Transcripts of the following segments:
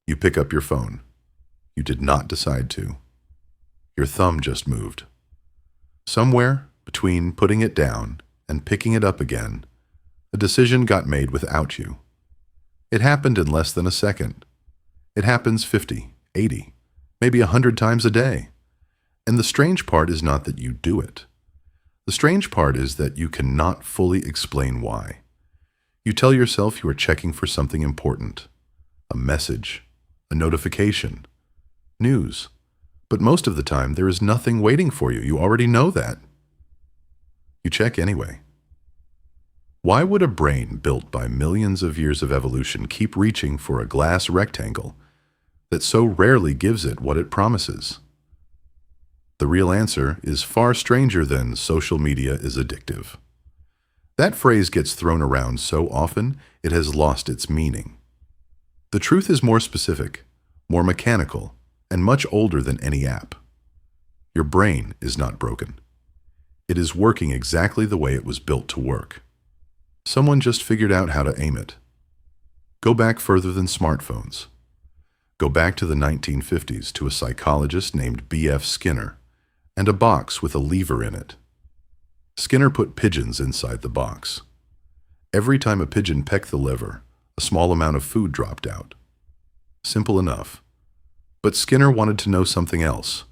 You pick up your phone. You did not decide to. Your thumb just moved. Somewhere between putting it down and picking it up again, a decision got made without you. It happened in less than a second. It happens 50, 80, maybe 100 times a day. And the strange part is not that you do it. The strange part is that you cannot fully explain why. You tell yourself you are checking for something important, a message, a notification, news. But most of the time, there is nothing waiting for you. You already know that. You check anyway. Why would a brain built by millions of years of evolution keep reaching for a glass rectangle that so rarely gives it what it promises? The real answer is far stranger than social media is addictive. That phrase gets thrown around so often, it has lost its meaning. The truth is more specific, more mechanical, and much older than any app. Your brain is not broken. It is working exactly the way it was built to work. Someone just figured out how to aim it. Go back further than smartphones. Go back to the 1950s to a psychologist named B.F. Skinner and a box with a lever in it. Skinner put pigeons inside the box. Every time a pigeon pecked the lever, a small amount of food dropped out. Simple enough. But Skinner wanted to know something else.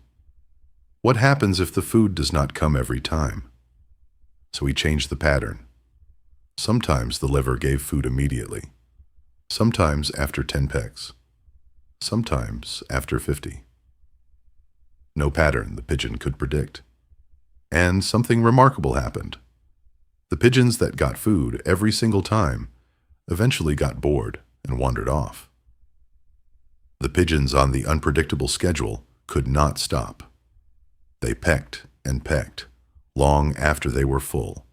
What happens if the food does not come every time? So he changed the pattern. Sometimes the lever gave food immediately. Sometimes after 10 pecks. Sometimes after 50. No pattern the pigeon could predict. And something remarkable happened. The pigeons that got food every single time eventually got bored and wandered off. The pigeons on the unpredictable schedule could not stop. They pecked and pecked, long after they were full,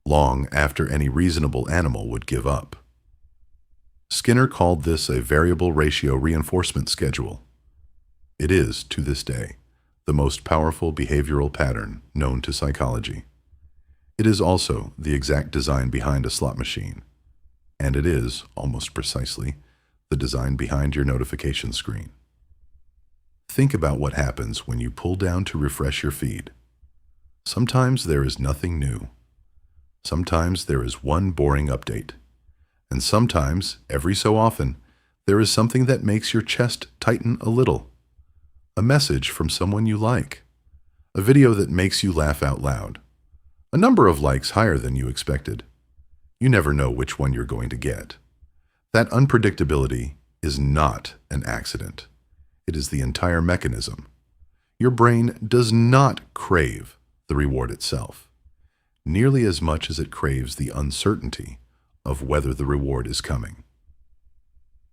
long after any reasonable animal would give up. Skinner called this a variable ratio reinforcement schedule. It is, to this day, the most powerful behavioral pattern known to psychology. It is also the exact design behind a slot machine, and it is, almost precisely, the design behind your notification screen. Think about what happens when you pull down to refresh your feed. Sometimes there is nothing new. Sometimes there is one boring update. And sometimes, every so often, there is something that makes your chest tighten a little. A message from someone you like. A video that makes you laugh out loud. A number of likes higher than you expected. You never know which one you're going to get. That unpredictability is not an accident. It is the entire mechanism. Your brain does not crave the reward itself, nearly as much as it craves the uncertainty of whether the reward is coming.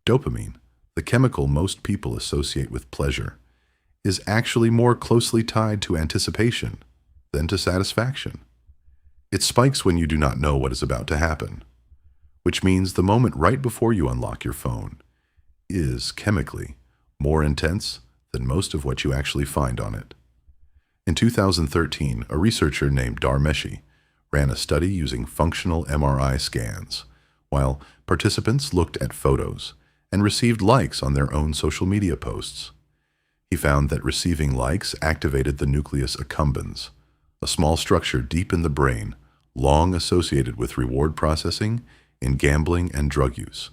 Dopamine, the chemical most people associate with pleasure, is actually more closely tied to anticipation than to satisfaction. It spikes when you do not know what is about to happen, which means the moment right before you unlock your phone is, chemically, more intense than most of what you actually find on it. In 2013, a researcher named Dharmeshi ran a study using functional MRI scans, while participants looked at photos and received likes on their own social media posts. He found that receiving likes activated the nucleus accumbens, a small structure deep in the brain, long associated with reward processing in gambling and drug use.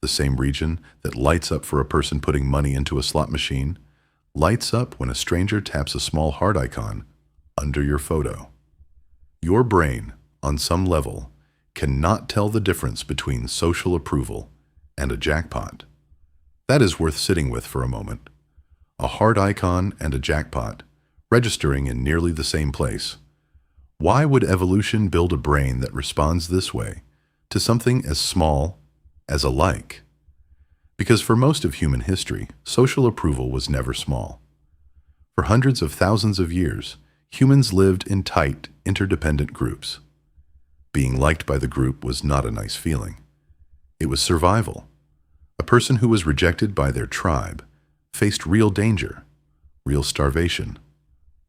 The same region that lights up for a person putting money into a slot machine lights up when a stranger taps a small heart icon under your photo. Your brain, on some level, cannot tell the difference between social approval and a jackpot. That is worth sitting with for a moment. A heart icon and a jackpot, registering in nearly the same place. Why would evolution build a brain that responds this way to something as small as a like? Because for most of human history, social approval was never small. For hundreds of thousands of years, humans lived in tight, interdependent groups. Being liked by the group was not a nice feeling. It was survival. A person who was rejected by their tribe faced real danger, real starvation,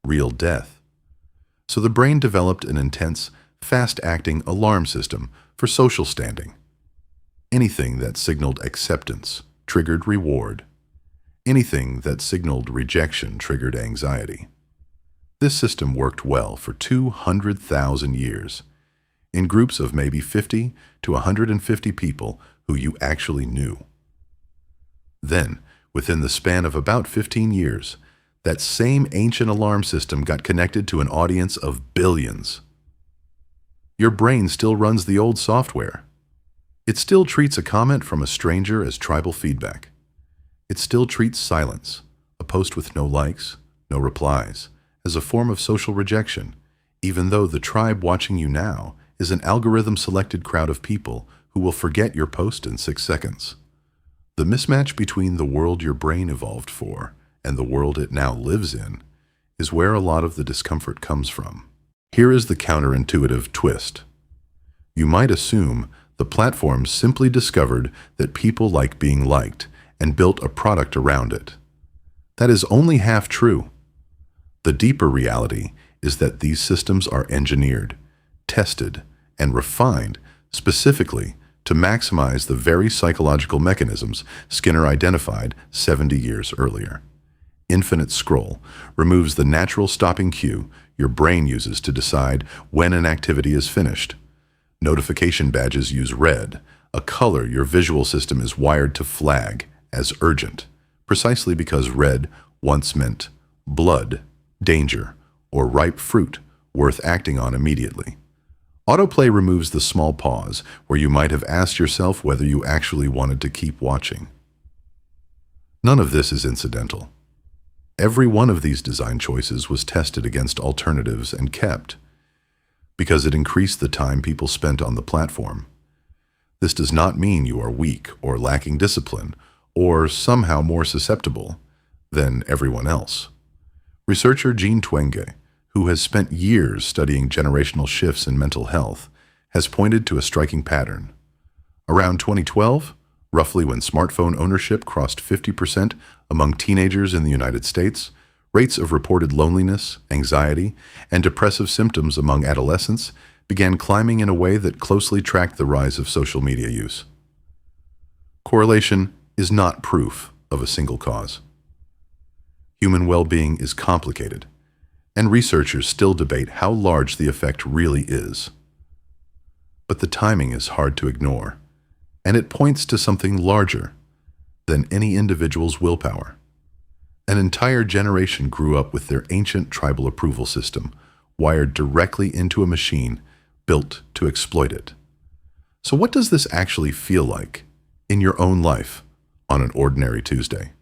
real death. So the brain developed an intense, fast-acting alarm system for social standing. Anything that signaled acceptance, triggered reward. Anything that signaled rejection triggered anxiety. This system worked well for 200,000 years, in groups of maybe 50 to 150 people who you actually knew. Then, within the span of about 15 years, that same ancient alarm system got connected to an audience of billions. Your brain still runs the old software. It still treats a comment from a stranger as tribal feedback. It still treats silence, a post with no likes, no replies, as a form of social rejection, even though the tribe watching you now is an algorithm-selected crowd of people who will forget your post in 6 seconds. The mismatch between the world your brain evolved for and the world it now lives in is where a lot of the discomfort comes from. Here is the counterintuitive twist. You might assume the platform simply discovered that people like being liked and built a product around it. That is only half true. The deeper reality is that these systems are engineered, tested, and refined specifically to maximize the very psychological mechanisms Skinner identified 70 years earlier. Infinite scroll removes the natural stopping cue your brain uses to decide when an activity is finished. Notification badges use red, a color your visual system is wired to flag as urgent, precisely because red once meant blood, danger, or ripe fruit worth acting on immediately. Autoplay removes the small pause where you might have asked yourself whether you actually wanted to keep watching. None of this is incidental. Every one of these design choices was tested against alternatives and kept, because it increased the time people spent on the platform. This does not mean you are weak or lacking discipline or somehow more susceptible than everyone else. Researcher Jean Twenge, who has spent years studying generational shifts in mental health, has pointed to a striking pattern. Around 2012, roughly when smartphone ownership crossed 50% among teenagers in the United States, rates of reported loneliness, anxiety, and depressive symptoms among adolescents began climbing in a way that closely tracked the rise of social media use. Correlation is not proof of a single cause. Human well-being is complicated, and researchers still debate how large the effect really is. But the timing is hard to ignore, and it points to something larger than any individual's willpower. An entire generation grew up with their ancient tribal approval system wired directly into a machine built to exploit it. So what does this actually feel like in your own life on an ordinary Tuesday?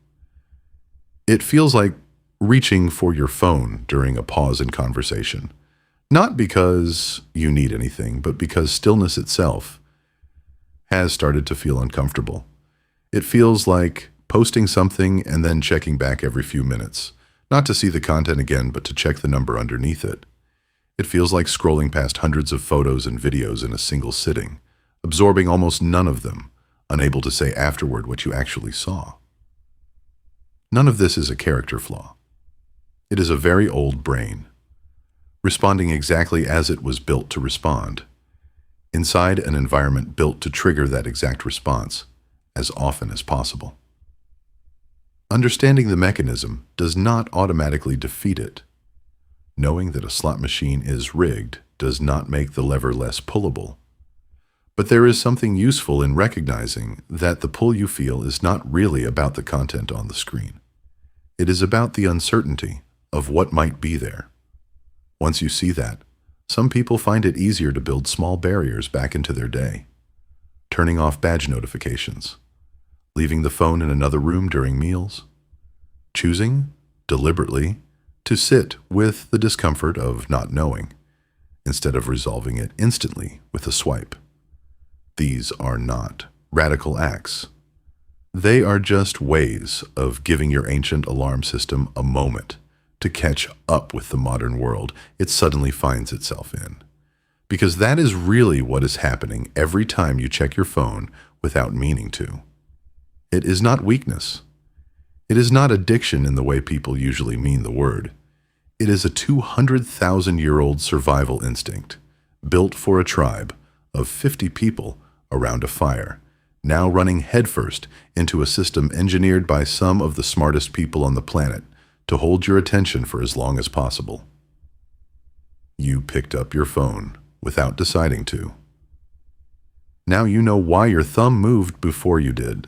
It feels like reaching for your phone during a pause in conversation, not because you need anything, but because stillness itself has started to feel uncomfortable. It feels like posting something and then checking back every few minutes, not to see the content again, but to check the number underneath it. It feels like scrolling past hundreds of photos and videos in a single sitting, absorbing almost none of them, unable to say afterward what you actually saw. None of this is a character flaw. It is a very old brain, responding exactly as it was built to respond, inside an environment built to trigger that exact response as often as possible. Understanding the mechanism does not automatically defeat it. Knowing that a slot machine is rigged does not make the lever less pullable. But there is something useful in recognizing that the pull you feel is not really about the content on the screen. It is about the uncertainty of what might be there. Once you see that, some people find it easier to build small barriers back into their day. Turning off badge notifications, leaving the phone in another room during meals, choosing, deliberately, to sit with the discomfort of not knowing, instead of resolving it instantly with a swipe. These are not radical acts. They are just ways of giving your ancient alarm system a moment to catch up with the modern world it suddenly finds itself in. Because that is really what is happening every time you check your phone without meaning to. It is not weakness. It is not addiction in the way people usually mean the word. It is a 200,000-year-old survival instinct, built for a tribe of 50 people around a fire, now running headfirst into a system engineered by some of the smartest people on the planet to hold your attention for as long as possible. You picked up your phone without deciding to. Now you know why your thumb moved before you did.